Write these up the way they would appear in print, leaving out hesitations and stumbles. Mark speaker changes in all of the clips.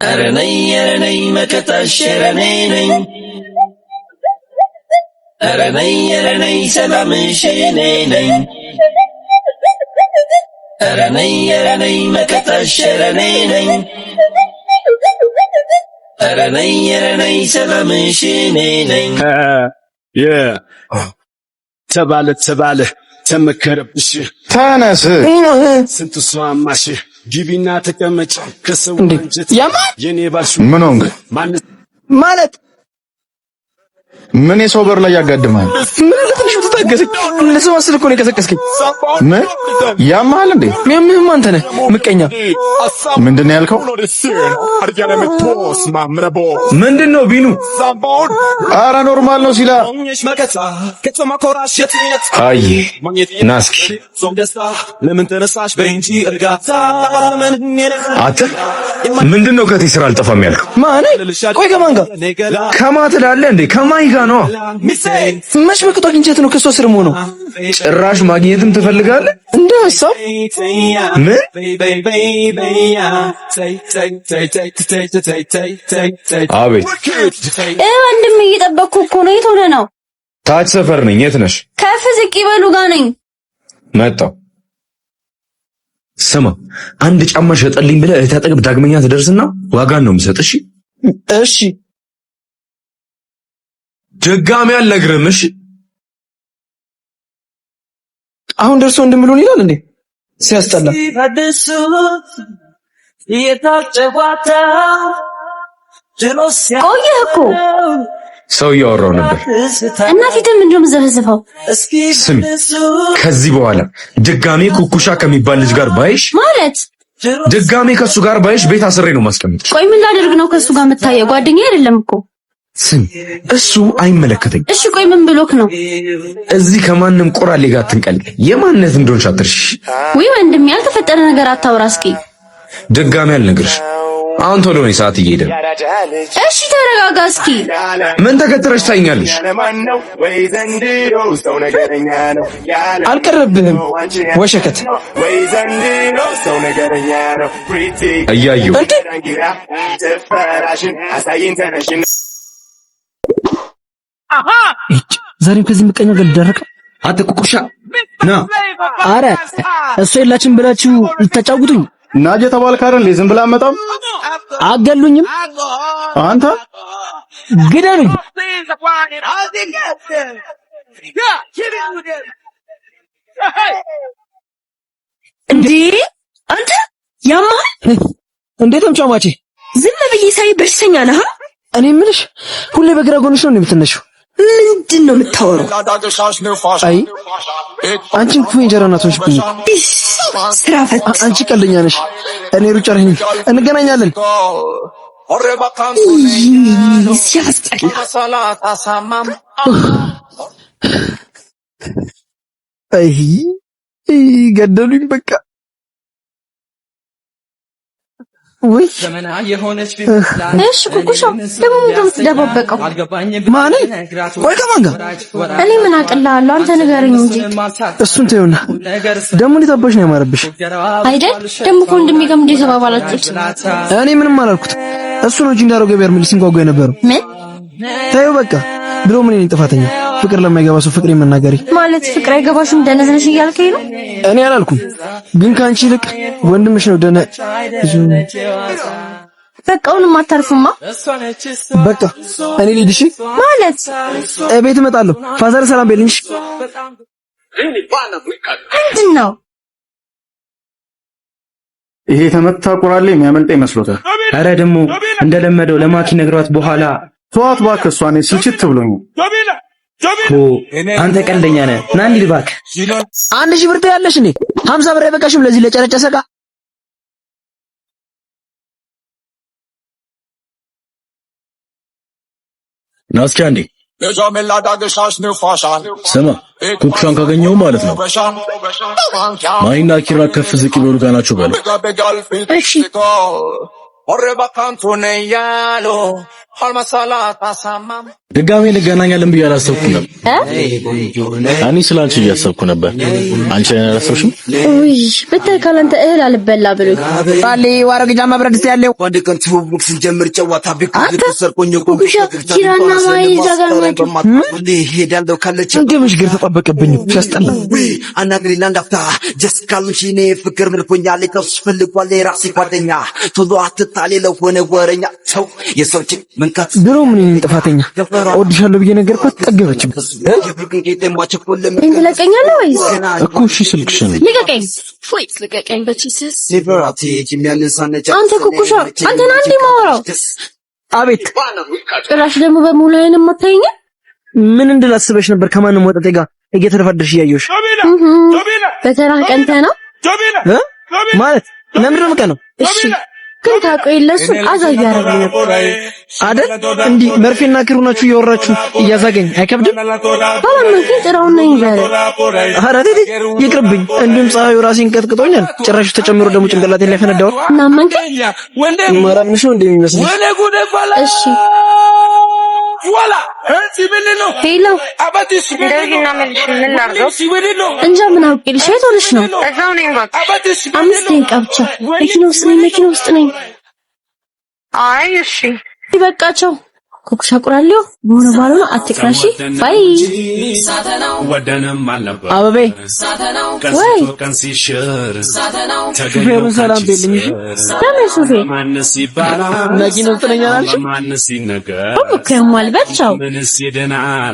Speaker 1: አረነይ መከታሽ ረነይ አረነይ ሰላምሽ ነይ አረነይ መከታሽ ረነይ አረነይ ሰላምሽ ነይ
Speaker 2: ተባለ ተመከረብሽ
Speaker 3: ተነስ
Speaker 2: ስንቱ ሰማሽ ግቢና ተቀመጭ ከሰው እንጀት የኔ ባልሽ
Speaker 3: ምን ሆንክ
Speaker 4: ማለት
Speaker 3: ምን የሰው በር ላይ ያጋድማል
Speaker 4: ምን ለትንሽ ተታገሰኝ ለሰው አስል እኮ ነው የቀሰቀስከኝ
Speaker 3: ምን ያማል እንዴ
Speaker 4: ምንም አንተ ነህ ምቀኛ
Speaker 3: ምንድነው ያልከው
Speaker 4: ምንድነው ቢኑ
Speaker 3: አረ ኖርማል ነው ሲላ አይ ናስኪ
Speaker 2: ለምን ተነሳሽ በእንጂ እርጋታ
Speaker 3: አተ ምንድነው ከቴ ስራ አልጠፋም ያልከው
Speaker 4: ማን ቆይ ከማን ጋር
Speaker 3: ከማን ትላለህ እንዴ ከማን ጋር ነው
Speaker 4: መች በቅጦ እንጀት ነው ከሷ ስር ሆኖ
Speaker 3: ጭራሽ ማግኘትም ትፈልጋለህ
Speaker 4: እንደ ሐሳብ
Speaker 3: ምን አቤት
Speaker 5: ወንድም እየጠበቅኩ እኮ ነው የት ሆነህ ነው
Speaker 3: ታች ሰፈር ነኝ የት ነሽ
Speaker 5: ከፍ ዝቅ ይበሉ ጋር ነኝ
Speaker 3: መጣሁ ስማ አንድ ጫማ ሸጠልኝ ብለህ እህት አጠገብ ዳግመኛ ትደርስና ዋጋን ነው የምሰጥሽ
Speaker 4: እሺ
Speaker 3: ድጋሚ አልነግርህም እሺ
Speaker 4: አሁን ደርሶ እንደምሉን ይላል እንዴ ሲያስጠላ
Speaker 5: ቆየህ እኮ
Speaker 3: ሰው እያወራሁ ነበር
Speaker 5: እና ፊትህ ምንድነው የምዘፈዝፈው
Speaker 3: ስሚ ከዚህ በኋላ ድጋሚ ኩኩሻ ከሚባል ልጅ ጋር ባይሽ
Speaker 5: ማለት
Speaker 3: ድጋሚ ከሱ ጋር ባይሽ ቤት አስሬ ነው ማስቀምጥሽ
Speaker 5: ቆይ ምን ላደርግ ነው ከሱ ጋር የምታየው ጓደኛ አይደለም እኮ
Speaker 3: ስሚ እሱ አይመለከተኝ
Speaker 5: እሺ ቆይ ምን ብሎክ ነው
Speaker 3: እዚህ ከማንም ቆራሌ ጋር አትንቀል የማንነት እንደሆንሽ አትርሽ
Speaker 5: ወይ ወንድም ያልተፈጠረ ነገር አታውራ እስኪ
Speaker 3: ድጋሚ አልነግርሽ አሁን ቶሎ ነው ሰዓት እየሄደ
Speaker 5: እሺ ተረጋጋ እስኪ
Speaker 3: ምን ተከትረሽ ታኛለሽ
Speaker 4: አልቀረብህም ወሸከት
Speaker 3: እያየሁ
Speaker 4: ዛሬም ከዚህ ምቀኛ ጋር ልደረቅ
Speaker 3: አንተ ኩኩሻ ና
Speaker 4: አረ እሱ የላችን ብላችሁ ልታጫውቱኝ
Speaker 3: ናጀ ተባልክ አይደል ዝም ብላ አመጣም
Speaker 4: አገሉኝም
Speaker 3: አንተ
Speaker 4: ግደሉኝ
Speaker 5: እንዴ አንተ ያማ
Speaker 4: እንዴት አምጫማቼ
Speaker 5: ዝም ብዬ ሳይ በሽተኛ ነህ
Speaker 4: እኔ ምንሽ ሁሌ በግራ ጎንሽ ነው የምትነሺው
Speaker 5: ምንድን ነው የምታወራው
Speaker 4: አይ አንቺን ክፉ እንጀራ እናቶች ብዙ
Speaker 5: ስራ ፈት
Speaker 4: አንቺ ቀልደኛ ነሽ እኔ ሩጫ ነኝ እንገናኛለን
Speaker 5: ሲያስጠላ
Speaker 4: አይ ገደሉኝ በቃ ወይ
Speaker 5: ዘመና የሆነች እሺ ኩኩሻ ደግሞ ምንድን ነው የምትደባበቀው
Speaker 4: ማን ቆይ ከማን ጋር
Speaker 5: እኔ ምን አቅልሃለሁ አንተ ንገረኝ እንጂ
Speaker 4: እሱን ተይውና ደግሞ ሊታባሽ ነው ያማረብሽ
Speaker 5: አይደል ደግሞ ከወንድሜ ጋር እንዴት ተባባላችሁት
Speaker 4: እኔ ምንም አላልኩት እሱ ነው እንጂ እንዳረገው ቢያር ምን ሲንጓጓ የነበረው
Speaker 5: ምን
Speaker 4: ተይው በቃ ድሮ ምን እኔ ጥፋተኛ ፍቅር ለማይገባ ሰው ፍቅር መናገሪ
Speaker 5: ማለት ፍቅር አይገባሽም ደነዝነሽ እያልከኝ ነው
Speaker 4: እኔ አላልኩም ግን ካንቺ ልቅ ወንድምሽ ነው ደነ
Speaker 5: በቃውንም አታርፍማ
Speaker 4: በቃ እኔ ልሂድሽ
Speaker 5: ማለት
Speaker 4: ቤት እመጣለሁ ፋዘር ሰላም በልኝሽ
Speaker 5: ምንድን ነው
Speaker 3: ይሄ ተመታ ቁራሌ የሚያመልጥ ይመስሎታል
Speaker 4: አረ ደግሞ እንደለመደው ለማኪ ነግሯት በኋላ
Speaker 3: ተዋት እባክህ እሷን ስልችት ብሎኝ
Speaker 4: አንተ ቀልደኛ ነህ ና እንሂድ እባክህ 1000 ብር ያለሽ እንዴ 50 ብር አይበቃሽም ለዚህ ለጨረጨሰ ዕቃ
Speaker 2: ናስኪ አንዴ ስማ ኩኩሻን ካገኘው ማለት ነው ማይና ኪራ ከፍ ዝቅ ይበሉ ጋር ናቸው በለው
Speaker 5: እሺ
Speaker 2: ድጋሜ እንገናኛለን ብዬ አላሰብኩም ነበር እኔ ስላንቺ እያሰብኩ ነበር። አንቺ ለኔ አላሰብሽም?
Speaker 5: ውይ ብታይ ካላንተ እህል አልበላ ብሎኝ
Speaker 4: ባሌ ዋረግ ጃማ ብረት ያለው
Speaker 6: ወንድ ቀን ትውውቅ ስንጀምር ጨዋታ ቢኩ ተሰርቆኝ
Speaker 5: ኩኩሻ ኪራና ማይ ዛጋናችሁ
Speaker 6: እንዴ ሄዳለሁ ካለች
Speaker 4: እንደምሽ ግር ተጠበቀብኝ ሲያስጠላ
Speaker 6: አናግሪ ላንዳፍታ ጀስት ካልሽ እኔ ፍቅር ምልኮኛል ከሱ ፈልጓል የራሴ ጓደኛ ቶሎ አትጣሌ ለሆነ ወረኛ ሰው የሰው ጭ መንካት
Speaker 4: ድሮ ምን ጥፋተኛ እወድሻለሁ ብዬ ነገርኳት ጠገበችም
Speaker 5: ትለቀኛለህ ወይስ
Speaker 2: እኮ እሺ ስልክሽን
Speaker 5: ልቀቀኝ ፎይ ልቀቀኝ በቺስስ አንተ ኩኩሻ አንተና እንዴ ማወራው
Speaker 4: አቤት
Speaker 5: ጭራሽ ደግሞ በሙሉ አይን የማታየኝ
Speaker 4: ምን እንድላስበሽ ነበር ከማንም ወጣቴ ጋር እየተደፋደርሽ እያየሁሽ
Speaker 5: በተራ ቀንተ ነው
Speaker 4: ማለት ለምን ደምቀ ነው
Speaker 5: እሺ ግን ታውቀው የለሱ አዛዥ ያረጋኝ ነበር
Speaker 4: አይደል እንዲህ መርፌና ክሩ ናችሁ እያወራችሁ እያዛገኝ አይከብድም
Speaker 5: ባላም ግን ጥራው ነኝ ይበል
Speaker 4: አራዴ ይቅርብኝ እንዲሁም ፀሐዩ ራሴን ቀጥቅጦኛል ጭራሽ ተጨምሮ ደግሞ ጭንቅላቴን ላይ ፈነዳው
Speaker 5: እና መንከ
Speaker 4: ማራምሽ ነው እንደሚመስል
Speaker 5: እሺ
Speaker 1: Voilà, ሲብልሎ
Speaker 5: ሄሎ
Speaker 1: አባትሽ
Speaker 7: እንደዚህና መልሽ ምን ላድርገው?
Speaker 1: ሲብልሎ
Speaker 5: እንጃ ምን አውቄልሽ የት ሆነሽ ነው
Speaker 7: እዛው ነኝ በቃ።
Speaker 1: አባትሽ
Speaker 5: 5 ደቂቃ ብቻ መኪና ውስጥ ነኝ
Speaker 7: አይ እሺ
Speaker 5: ይበቃቸው ኩኩሻ ቁራሌው በሆነ ባለው አትቅራሺ ባይ
Speaker 4: አበቤ
Speaker 5: ወይ
Speaker 4: ሹፌሩን ሰላም በልኝ
Speaker 5: ለምን ሹፌር
Speaker 4: መኪና ውስጥ ነኝ አላልሽም
Speaker 5: ከማል በቻው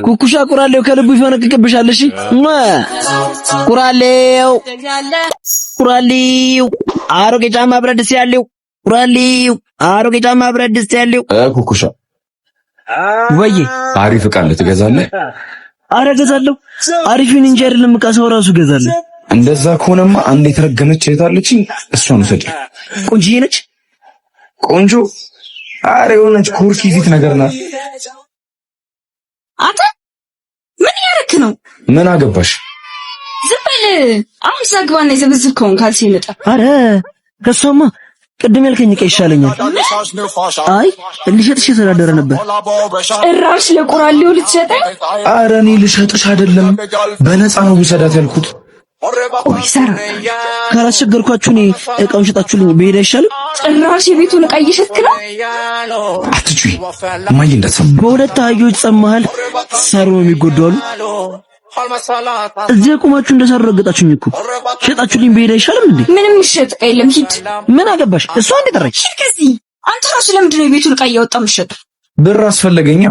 Speaker 4: ኩኩሻ ቁራሌው ከልቡ ይፈነቅቅብሻል እሺ ቁራሌው አሮጌ ጫማ ብረት ድስት ያለው ቁራሌው አሮጌ ጫማ ብረት ድስት ያለው
Speaker 3: ኩኩሻ
Speaker 4: ወይ
Speaker 3: አሪፍ ዕቃ ልትገዛለህ?
Speaker 4: አረ ገዛለሁ። አሪፍን እንጂ አይደለም ዕቃ ሰው ራሱ ገዛለሁ።
Speaker 3: እንደዛ ከሆነማ አንድ የተረገመች እህት አለችኝ፣ እሷን ውሰድ።
Speaker 4: ቆንጆዬ ነች።
Speaker 3: ቆንጆ አረ የሆነች ኩርፊ ፊት ነገር ናት።
Speaker 8: አንተ ምን ያረክ ነው?
Speaker 3: ምን አገባሽ?
Speaker 8: ዝም በል። አሁን ዘግባና የዘብዝብከውን ካልሲ ይመጣ።
Speaker 4: አረ ከሷማ ቅድም ያልከኝ ዕቃ ይሻለኛል። አይ ልሸጥሽ የተዳደረ ነበር።
Speaker 8: ጭራሽ ለቁራሌው ልትሸጠኝ?
Speaker 3: አረ እኔ ልሸጥሽ አይደለም በነፃ ነው ውሰዳት ያልኩት።
Speaker 8: ቆይ ሰራ
Speaker 4: ካላስቸገርኳችሁ እኔ ዕቃውን ሸጣችሁልኝ ብሄድ አይሻልም?
Speaker 8: ጭራሽ የቤቱን ዕቃ እየሸጥክ ነው?
Speaker 3: አትጩይ ማይ እንዳትሰማ።
Speaker 4: በሁለት አህዮች ጸመሃል ሳሩ ነው የሚጎዳው አሉ። እዚህ ቆማችሁ እንደሰሩ ረገጣችሁኝ እኮ። ሸጣችሁልኝ ብሄድ አይሻልም እንዴ?
Speaker 8: ምንም ይሸጥ ዕቃ የለም ሂድ።
Speaker 4: ምን አገባሽ? እሷ እንዴ ጠራች?
Speaker 8: ከዚህ አንተ ራሱ ለምንድን ነው የቤቱን ዕቃ እያወጣ የምትሸጠው?
Speaker 3: ብር አስፈለገኛ።